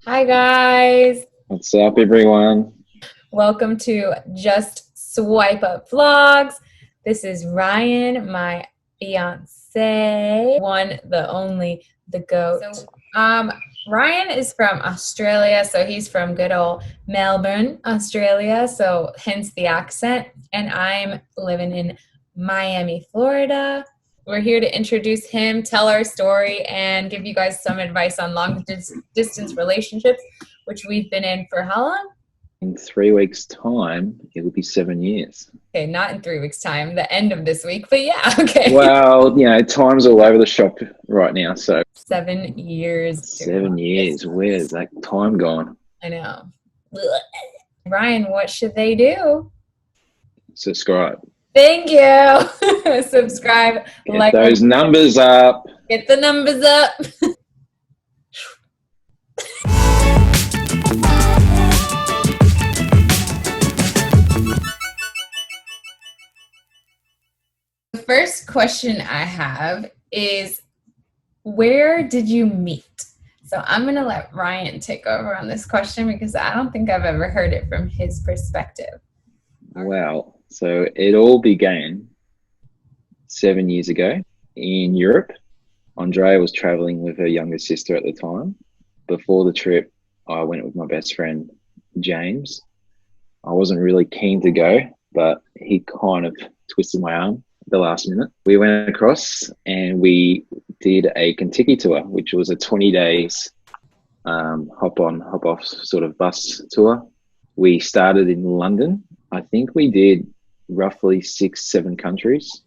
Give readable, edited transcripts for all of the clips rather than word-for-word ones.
Hi guys, What's up, everyone? welcome to Just Swipe Up Vlogs. This is Ryan, my fiance, one, the only, the goat. Ryan is from Australia, so he's from good old Melbourne, Australia, so hence the accent. And I'm living in Miami, Florida. We're here to introduce him, tell our story, and give you guys some advice on long distance relationships, which we've been in for how long? In 3 weeks' time, it will be 7 years. Okay, not in 3 weeks' time, the end of this week, but yeah, okay. Well, time's all over the shop right now. So 7 years. 7 years, where's that time gone? I know. Ryan, what should they do? Subscribe. Thank you. Subscribe, Get like, those numbers up. get the numbers up. The first question I have is, where did you meet? So I'm going to let Ryan take over on this question because I don't think I've ever heard it from his perspective. Well, so it all began 7 years ago in Europe. Andrea was traveling with her younger sister at the time. Before the trip, I went with my best friend, James. I wasn't really keen to go, but he kind of twisted my arm at the last minute. We went across and we did a Kentucky tour, which was a 20 days hop on, hop off sort of bus tour. We started in London. I think we did roughly 6, 7 countries.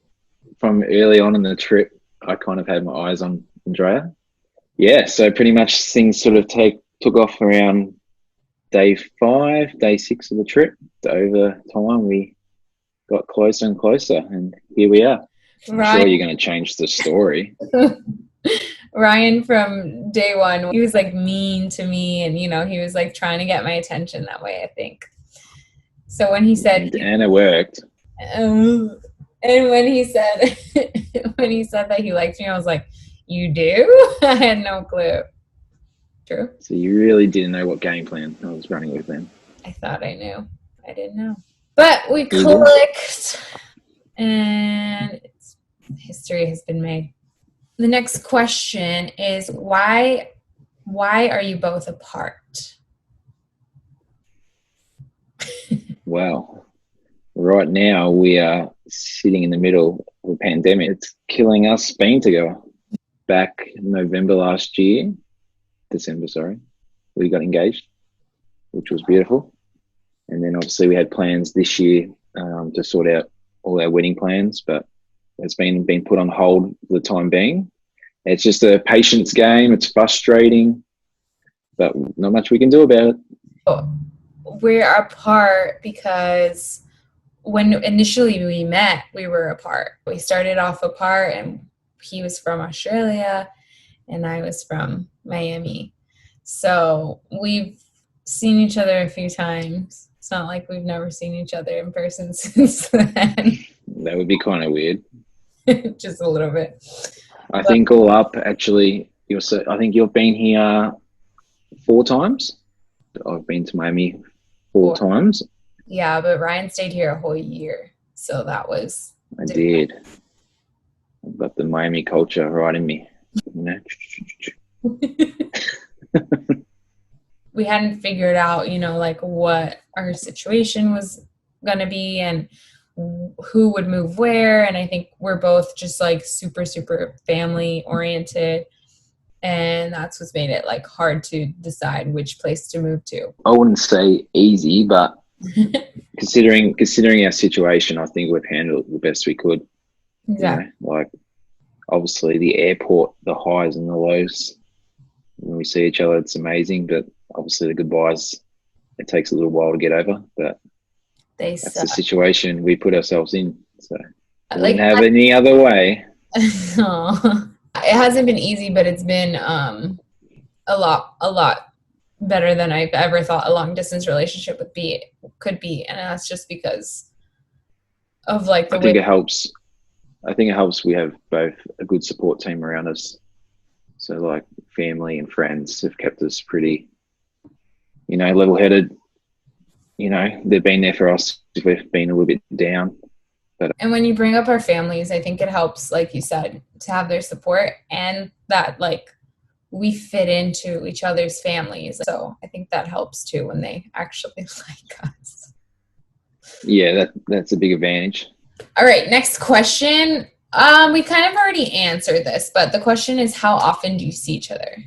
From early on in the trip, I kind of had my eyes on Andrea. Yeah, so pretty much things sort of took off around day 5, day 6 of the trip. Over time, we got closer and closer, and here we are. I'm sure you're going to change the story. Ryan, from day one, he was like mean to me, and he was like trying to get my attention that way, I think. So when he said, and it worked. And when he said that he liked me, I was like, "You do?" I had no clue. True. So you really didn't know what game plan I was running with then. I thought I knew. I didn't know. But we clicked, and history has been made. The next question is, why are you both apart? Well, right now we are sitting in the middle of a pandemic. It's killing us being together. Back November last year, December, sorry, we got engaged, which was beautiful. And then obviously we had plans this year to sort out all our wedding plans, but it's been put on hold for the time being. It's just a patience game. It's frustrating, but not much we can do about it. We're apart because when initially we met, we were apart. We started off apart, and he was from Australia and I was from Miami. So we've seen each other a few times. It's not like we've never seen each other in person since then. That would be kind of weird. Just a little bit. I think all up, actually, I think you've been here 4 times. I've been to Miami 4 times. Yeah, but Ryan stayed here a whole year, so that was I did. I've got the Miami culture right in me. We hadn't figured out, like what our situation was going to be and who would move where. And I think we're both just like super, super family oriented. And that's what's made it like hard to decide which place to move to. I wouldn't say easy, but considering our situation, I think we've handled it the best we could. Yeah. Like obviously the airport, the highs and the lows. When we see each other, it's amazing, but obviously the goodbyes, it takes a little while to get over, but that's the situation we put ourselves in. So we didn't have any other way. It hasn't been easy, but it's been a lot better than I've ever thought a long distance relationship could be, and that's just because of like the way. I think it helps we have both a good support team around us. So like family and friends have kept us pretty level-headed. They've been there for us if we've been a little bit down. And when you bring up our families, I think it helps, like you said, to have their support and that like we fit into each other's families. So I think that helps too when they actually like us. Yeah, that's a big advantage. All right, next question. We kind of already answered this, but the question is, how often do you see each other?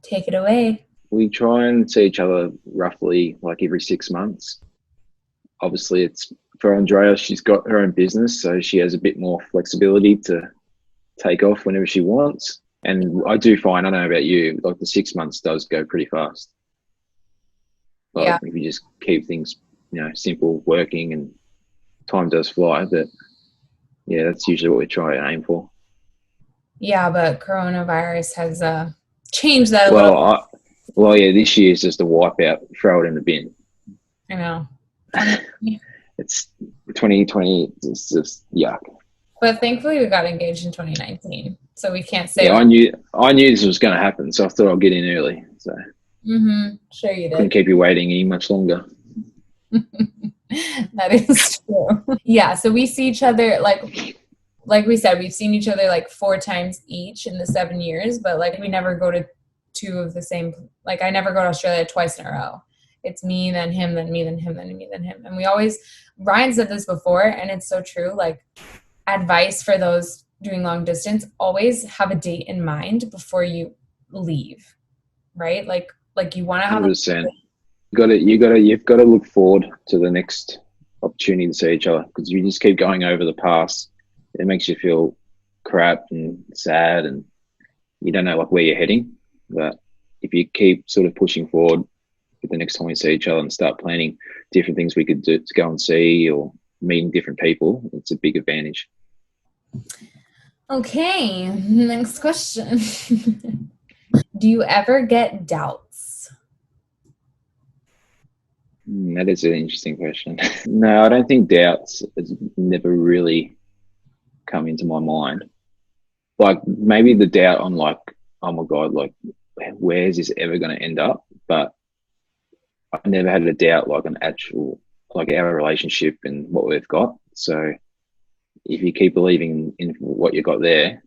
Take it away. We try and see each other roughly like every 6 months. Obviously, it's for Andrea, she's got her own business, so she has a bit more flexibility to take off whenever she wants. And I do find, I don't know about you, like the 6 months does go pretty fast. Like Yeah. if you just keep things, simple, working, and time does fly. But yeah, that's usually what we try and aim for. Yeah, but coronavirus has changed that a little. Yeah, this year is just a wipeout. Throw it in the bin. I know. It's 2020. It's just yuck. But thankfully, we got engaged in 2019, so we can't say. Yeah, I knew this was going to happen, so I thought I'd get in early. So Sure you did. Couldn't keep you waiting any much longer. That is true. Yeah, so we see each other like we said, we've seen each other like 4 times each in the 7 years, but like we never go to 2 of the same. Like I never go to Australia twice in a row. It's me, then him, then me, then him, then me, then him. And we always, Ryan said this before, and it's so true. Like advice for those doing long distance, always have a date in mind before you leave, right? Like you want to have 100%. You've got to look forward to the next opportunity to see each other, because you just keep going over the past, it makes you feel crap and sad, and you don't know like where you're heading. But if you keep sort of pushing forward with the next time we see each other and start planning different things we could do to go and see or meeting different people, it's a big advantage. Okay, next question. Do you ever get doubts? That is an interesting question. No, I don't think doubts has never really come into my mind. Like maybe the doubt on like, oh my God, like where is this ever going to end up? But I've never had a doubt like an actual, like our relationship and what we've got. So if you keep believing in what you got there,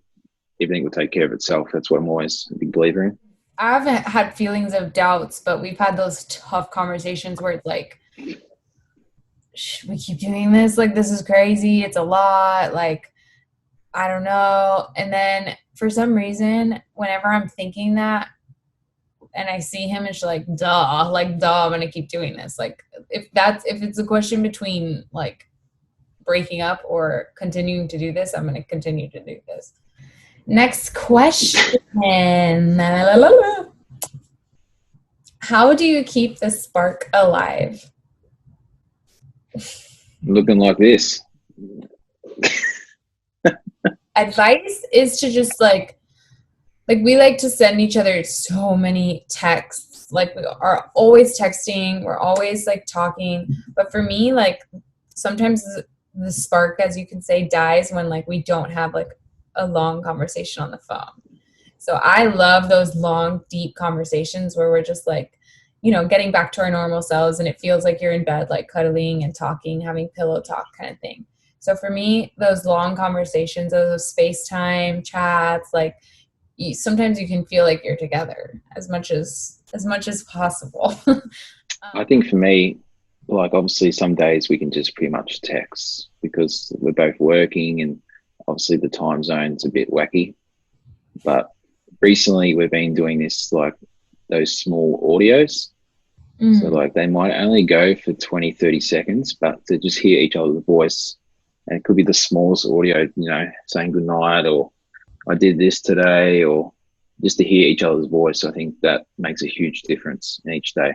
everything will take care of itself. That's what I'm always a big believer in. I haven't had feelings of doubts, but we've had those tough conversations where it's like, we keep doing this, like this is crazy, it's a lot, like I don't know. And then for some reason, whenever I'm thinking that and I see him, it's like duh, I'm gonna keep doing this. Like if it's a question between like breaking up or continuing to do this, I'm gonna continue to do this. Next question. How do you keep the spark alive? Looking like this. Advice is to just like we like to send each other so many texts. Like we are always texting, we're always like talking. But for me, like sometimes the spark, as you can say, dies when like we don't have like a long conversation on the phone. So I love those long, deep conversations where we're just like, getting back to our normal selves, and it feels like you're in bed, like cuddling and talking, having pillow talk kind of thing. So for me, those long conversations, those FaceTime chats, like sometimes you can feel like you're together as much as possible. I think for me, like obviously some days we can just pretty much text because we're both working, and obviously the time zone's a bit wacky. But recently we've been doing this, like those small audios. So like they might only go for 20, 30 seconds, but to just hear each other's voice, and it could be the smallest audio, saying goodnight or I did this today, or just to hear each other's voice. I think that makes a huge difference in each day.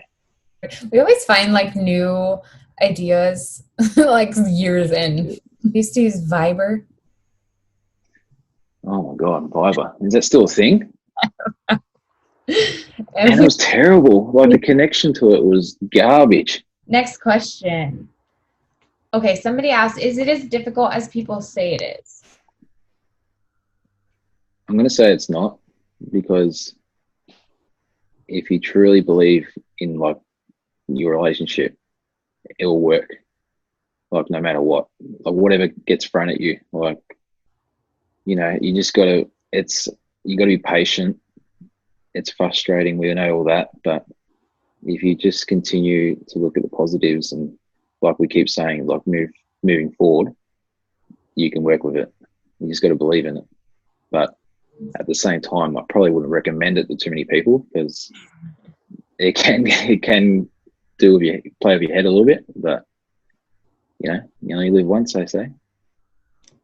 We always find like new ideas like years in. We used to use Viber. Oh my God, Viber. Is that still a thing? And it was terrible. Like the connection to it was garbage. Next question. Okay, somebody asked, is it as difficult as people say it is? I'm going to say it's not, because if you truly believe in like your relationship, it will work. Like no matter what, like whatever gets thrown at you, like you just got to. You got to be patient. It's frustrating. We know all that, but if you just continue to look at the positives and, like we keep saying, like moving forward, you can work with it. You just got to believe in it. But at the same time, I probably wouldn't recommend it to too many people because it can play with your head a little bit. But you only live once, I say.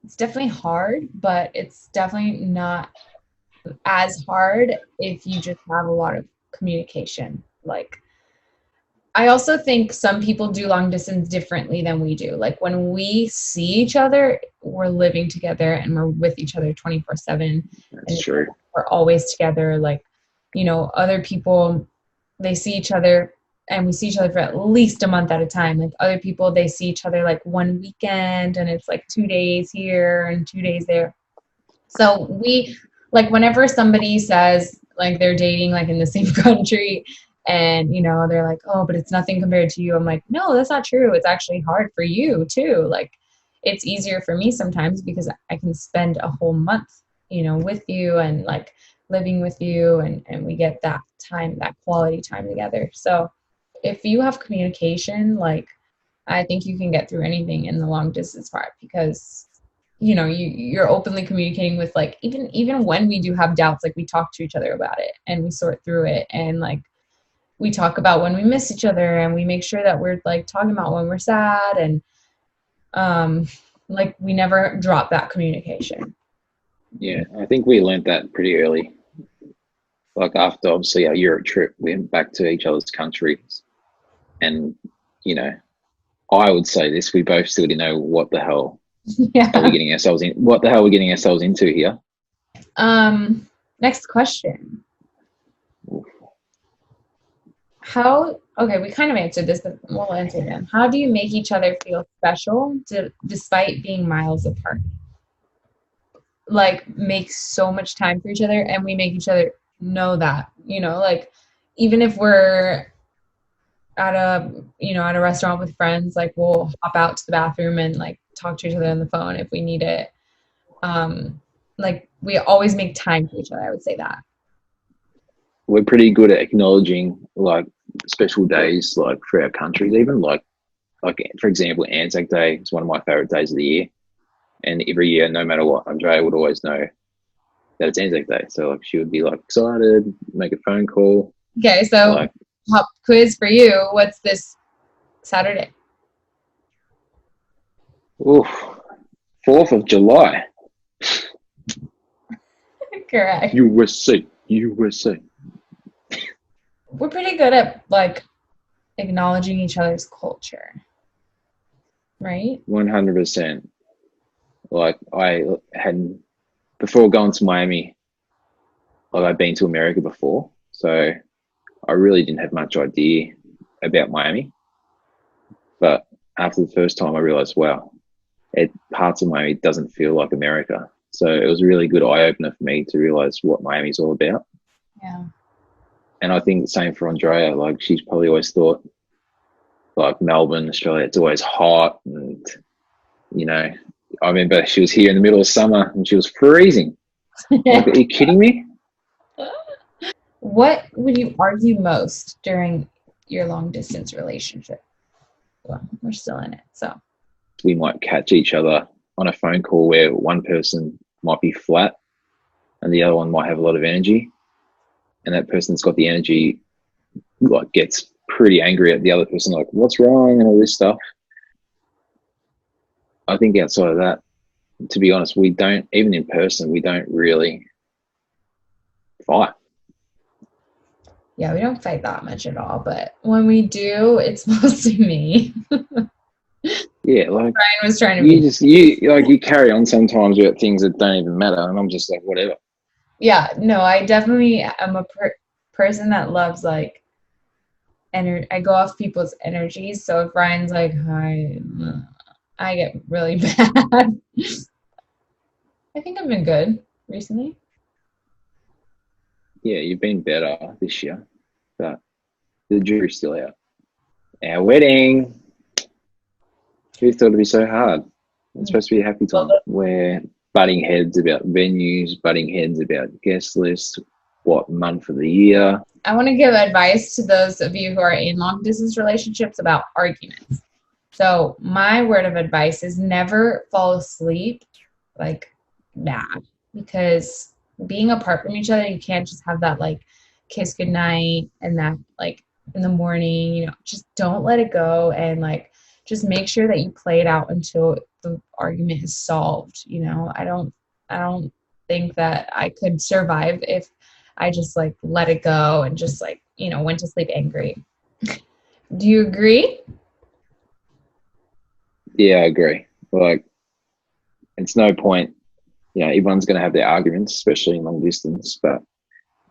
It's definitely hard, but it's definitely not as hard if you just have a lot of communication. Like, I also think some people do long distance differently than we do. Like when we see each other, we're living together and we're with each other 24/7. That's And true. we're always together. Like, other people, they see each other and we see each other for at least a month at a time. Like other people, they see each other like one weekend and it's like 2 days here and 2 days there. So like whenever somebody says like they're dating like in the same country and they're like, oh, but it's nothing compared to you. I'm like, no, that's not true. It's actually hard for you too. Like it's easier for me sometimes because I can spend a whole month, with you and like living with you and we get that time, that quality time together. So if you have communication, like I think you can get through anything in the long distance part because you're openly communicating with like even when we do have doubts, like we talk to each other about it and we sort through it and like we talk about when we miss each other and we make sure that we're like talking about when we're sad and like we never drop that communication. Yeah, I think we learned that pretty early. Like after obviously our Europe trip, we went back to each other's countries, and you know, I would say this: we both still didn't know what the hell are we Yeah. getting ourselves in. What the hell are we getting ourselves into here? Next question. Okay, we kind of answered this, but we'll answer again. How do you make each other feel special despite being miles apart? Like make so much time for each other and we make each other know that, like even if we're at a restaurant with friends, like we'll hop out to the bathroom and like talk to each other on the phone if we need it. Like we always make time for each other, I would say that. We're pretty good at acknowledging like special days, like for our countries, even like for example, Anzac Day is one of my favorite days of the year, and every year, no matter what, Andrea would always know that it's Anzac Day. So like she would be like excited, make a phone call, Okay, so like, pop quiz for you. What's this Saturday? oof, 4th of July, Correct. USA, USA. We're pretty good at like acknowledging each other's culture, right? 100%. Like I had before going to Miami, like I'd been to America before, so I really didn't have much idea about Miami. But after the first time, I realized, wow, parts of Miami doesn't feel like America. So it was a really good eye opener for me to realize what Miami's all about. Yeah. And I think the same for Andrea. Like she's probably always thought, like Melbourne, Australia, it's always hot, and you know, I remember she was here in the middle of summer and she was freezing. Like, are you kidding me? What would you argue most during your long distance relationship? Well, we're still in it, so. We might catch each other on a phone call where one person might be flat and the other one might have a lot of energy, and that person's got the energy like gets pretty angry at the other person, like what's wrong and all this stuff. I think outside of that, to be honest, we don't, even in person, we don't really fight. Yeah, we don't fight that much at all, but when we do, it's mostly me. Yeah, like Brian was trying to you be. just you carry on sometimes about things that don't even matter, and I'm just like whatever. Yeah, no, I definitely am a person that loves like I go off people's energies. So if Brian's like, hi, I get really bad. I think I've been good recently. Yeah, you've been better this year. but the jury's still out. Our wedding. Who thought it'd be so hard? It's supposed to be a happy time. We're butting heads about venues, butting heads about guest lists, what month of the year. I want to give advice to those of you who are in long distance relationships about arguments. So my word of advice is never fall asleep like bad, because being apart from each other, you can't just have that like kiss goodnight and that like in the morning, you know, just don't let it go, and like just make sure that you play it out until the argument is solved. You know, I don't think that I could survive if I just like let it go and just like, you know, went to sleep angry. Do you agree? Yeah, I agree. Like, it's no point, you know, everyone's going to have their arguments, especially in long distance, but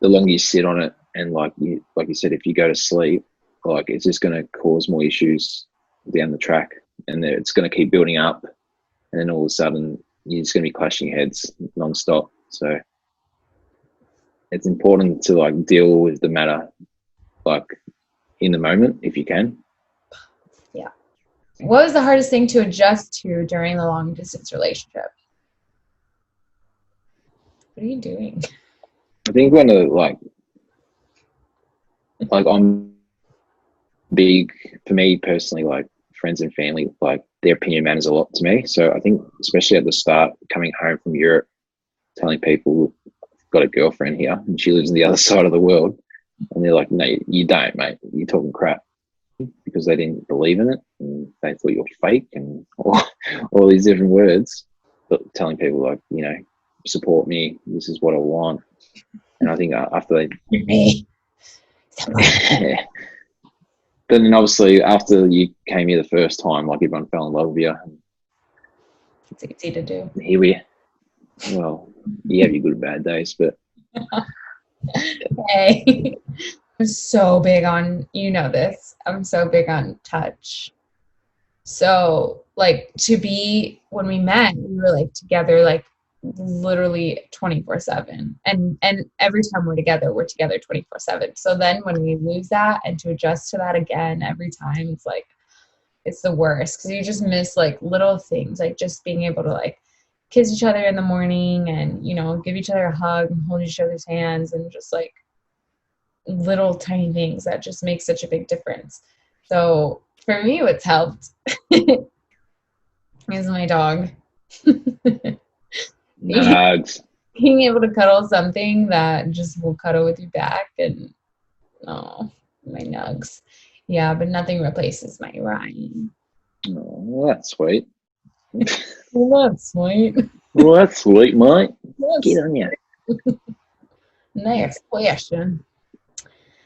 the longer you sit on it, and like you said, if you go to sleep, like it's just going to cause more issues down the track, and it's going to keep building up, and then all of a sudden you're just going to be clashing heads nonstop. So it's important to like deal with the matter like in the moment if you can. Yeah. What was the hardest thing to adjust to during the long distance relationship? What are you doing? I think when like I'm big, for me personally, like friends and family, like their opinion matters a lot to me. So I think especially at the start, coming home from Europe, telling people I've got a girlfriend here and she lives on the other side of the world, and they're like, no, you don't, mate, you're talking crap, because they didn't believe in it and they thought you're fake and all these different words. But telling people like, you know, support me, this is what I want. And I think after they but then obviously after you came here the first time, like everyone fell in love with you. It's easy to do. Here we, well, you have your good and bad days, but Hey, I'm so big on, you know this, I'm so big on touch. So like when we met, we were like together like literally 24/7, and every time we're together 24/7. So then when we lose that, and to adjust to that again every time, it's like it's the worst, because you just miss like little things, like just being able to like kiss each other in the morning, and you know, give each other a hug and hold each other's hands, and just like little tiny things that just make such a big difference. So for me, what's helped is my dog. nugs. Being able to cuddle something that just will cuddle with you back, and oh, my nugs. Yeah, but nothing replaces my Ryan. Oh, well, that's sweet. Well, that's sweet. Well, that's sweet, mate. Get on you. Next question.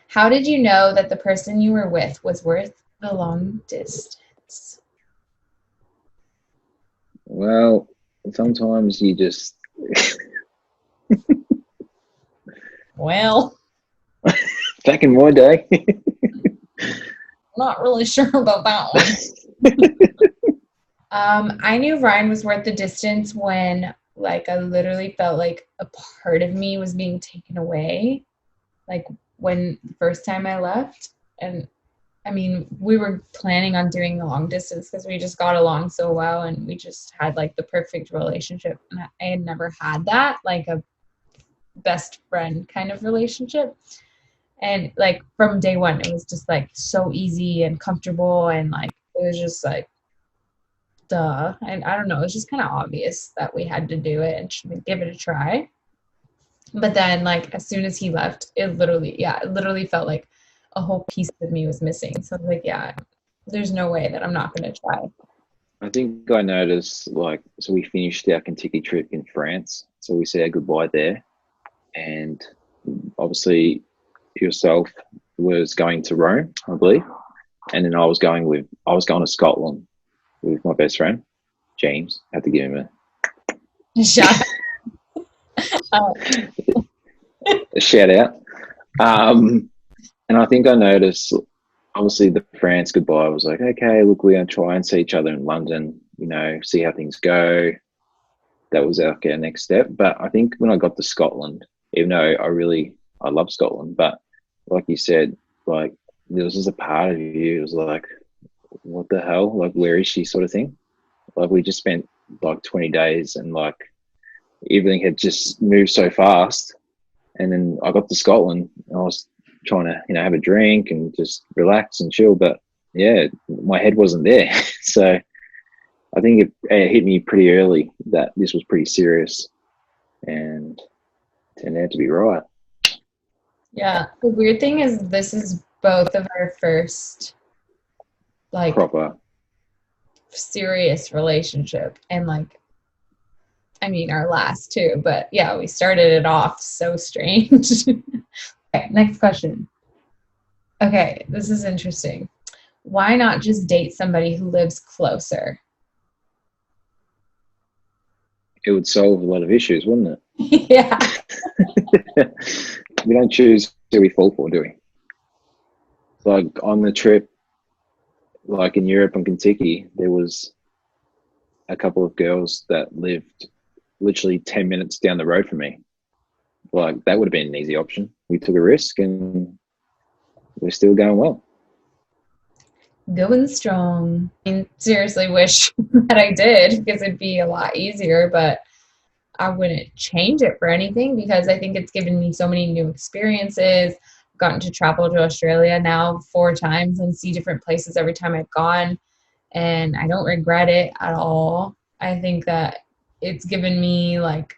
How did you know that the person you were with was worth the long distance? Well, sometimes you just Well, back in my day. not really sure about that one. I knew Ryan was worth the distance when like I literally felt like a part of me was being taken away. Like when the first time I left, and I mean, we were planning on doing the long distance because we just got along so well, and we just had like the perfect relationship. And I had never had that, like a best friend kind of relationship. And like from day one, it was just like so easy and comfortable, and like it was just like duh. And I don't know, it was just kind of obvious that we had to do it and give it a try. But then like as soon as he left, it literally felt like a whole piece of me was missing. So I was like, yeah, there's no way that I'm not going to try. I think I noticed, like, so we finished our Kentucky trip in France, so we said our goodbye there, and obviously yourself was going to Rome, I believe, and then I was going to Scotland with my best friend James. I had to give him Shut up. a shout out. And I think I noticed, obviously, the France goodbye was like, okay, look, we're going to try and see each other in London, you know, see how things go. That was our next step. But I think when I got to Scotland, even though I love Scotland, but like you said, like there was just a part of you. It was like, what the hell? Like, where is she, sort of thing. Like, we just spent like 20 days, and like everything had just moved so fast. And then I got to Scotland, and I was trying to, have a drink and just relax and chill. But yeah, my head wasn't there. So I think it hit me pretty early that this was pretty serious, and turned out to be right. Yeah. The weird thing is this is both of our first like Proper. serious relationship and like I mean our last too, but yeah, we started it off so strange. Okay, next question. Okay, this is interesting. Why not just date somebody who lives closer? It would solve a lot of issues, wouldn't Yeah. it? We don't choose who we fall for, do we? Like on the trip, like in Europe and Kentucky, there was a couple of girls that lived literally 10 minutes down the road from me. Like, that would have been an easy option. We took a risk, and we're still going well. Going strong. I seriously wish that I did because it'd be a lot easier, but I wouldn't change it for anything because I think it's given me so many new experiences. I've gotten to travel to Australia now 4 times and see different places every time I've gone, and I don't regret it at all. I think that it's given me like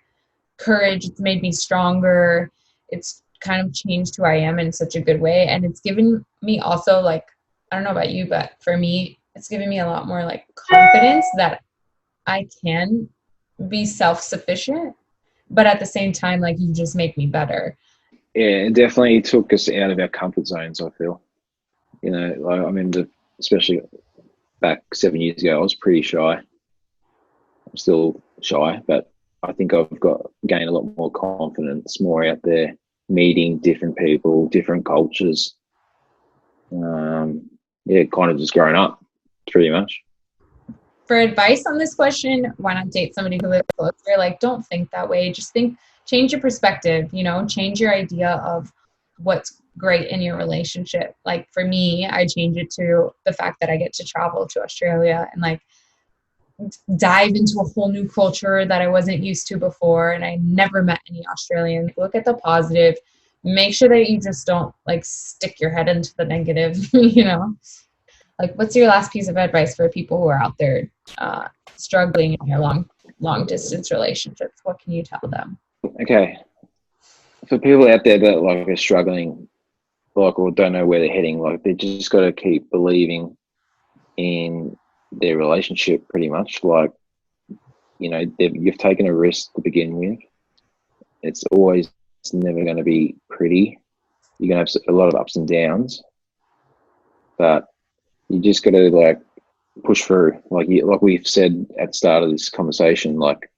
courage, it's made me stronger, it's kind of changed who I am in such a good way, and it's given me also like I don't know about you, but for me, it's given me a lot more like confidence that I can be self-sufficient, but at the same time, like you just make me better. Yeah, it definitely took us out of our comfort zones, I feel. Like, I mean, especially back 7 years ago, I was pretty shy. I'm still shy, but I think I've gained a lot more confidence, more out there, meeting different people, different cultures. Yeah, kind of just growing up, pretty much. For advice on this question, why not date somebody who lives closer? Like, don't think that way. Just think, change your perspective, change your idea of what's great in your relationship. Like, for me, I change it to the fact that I get to travel to Australia and like dive into a whole new culture that I wasn't used to before. And I never met any Australians. Look at the positive. Make sure that you just don't like stick your head into the negative. Like, what's your last piece of advice for people who are out there struggling in their long distance relationships? What can you tell them? Okay, for people out there that like are struggling, like, or don't know where they're heading, like, they just got to keep believing in their relationship, pretty much. Like, you've taken a risk to begin with. It's never going to be pretty. You're going to have a lot of ups and downs, but you just got to like push through. Like we've said at the start of this conversation, like,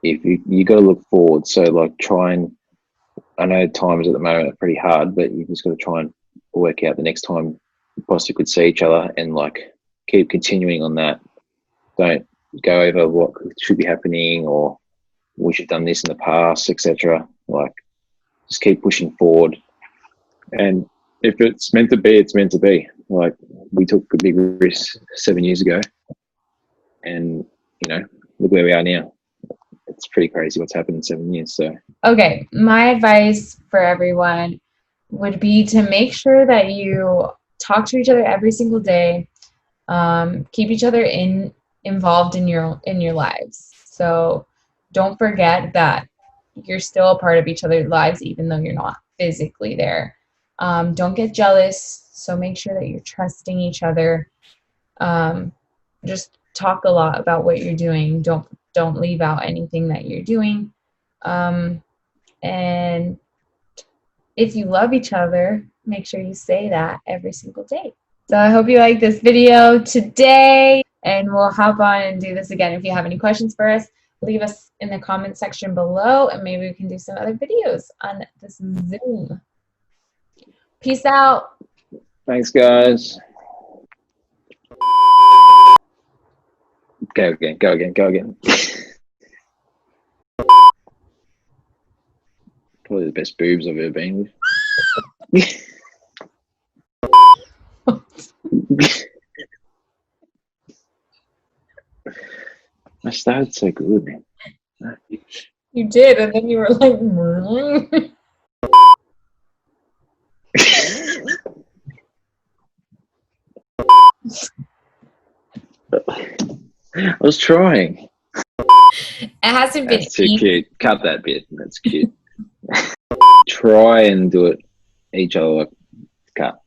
if you got to look forward. So like, try and, I know times at the moment are pretty hard, but you just got to try and work out the next time you possibly could see each other, and like keep continuing on that. Don't go over what should be happening, or we should have done this in the past, etc. Like, just keep pushing forward. And if it's meant to be, it's meant to be. Like, we took a big risk 7 years ago, and look where we are now. It's pretty crazy what's happened in 7 years. So, Okay, my advice for everyone would be to make sure that you talk to each other every single day. Keep each other involved in your lives. So don't forget that you're still a part of each other's lives, even though you're not physically there. Don't get jealous. So make sure that you're trusting each other. Just talk a lot about what you're doing. Don't leave out anything that you're doing. And if you love each other, make sure you say that every single day. So I hope you like this video today, and we'll hop on and do this again. If you have any questions for us, leave us in the comment section below, and maybe we can do some other videos on this Zoom. Peace out. thanks, guys. Go again. Go again. Go again. Probably the best boobs I've ever been with. I started so good. You did, and then you were like, "Mm." I was trying. It hasn't been That's too easy. cute. Cut that bit. That's cute. Try and do it each other. Cut.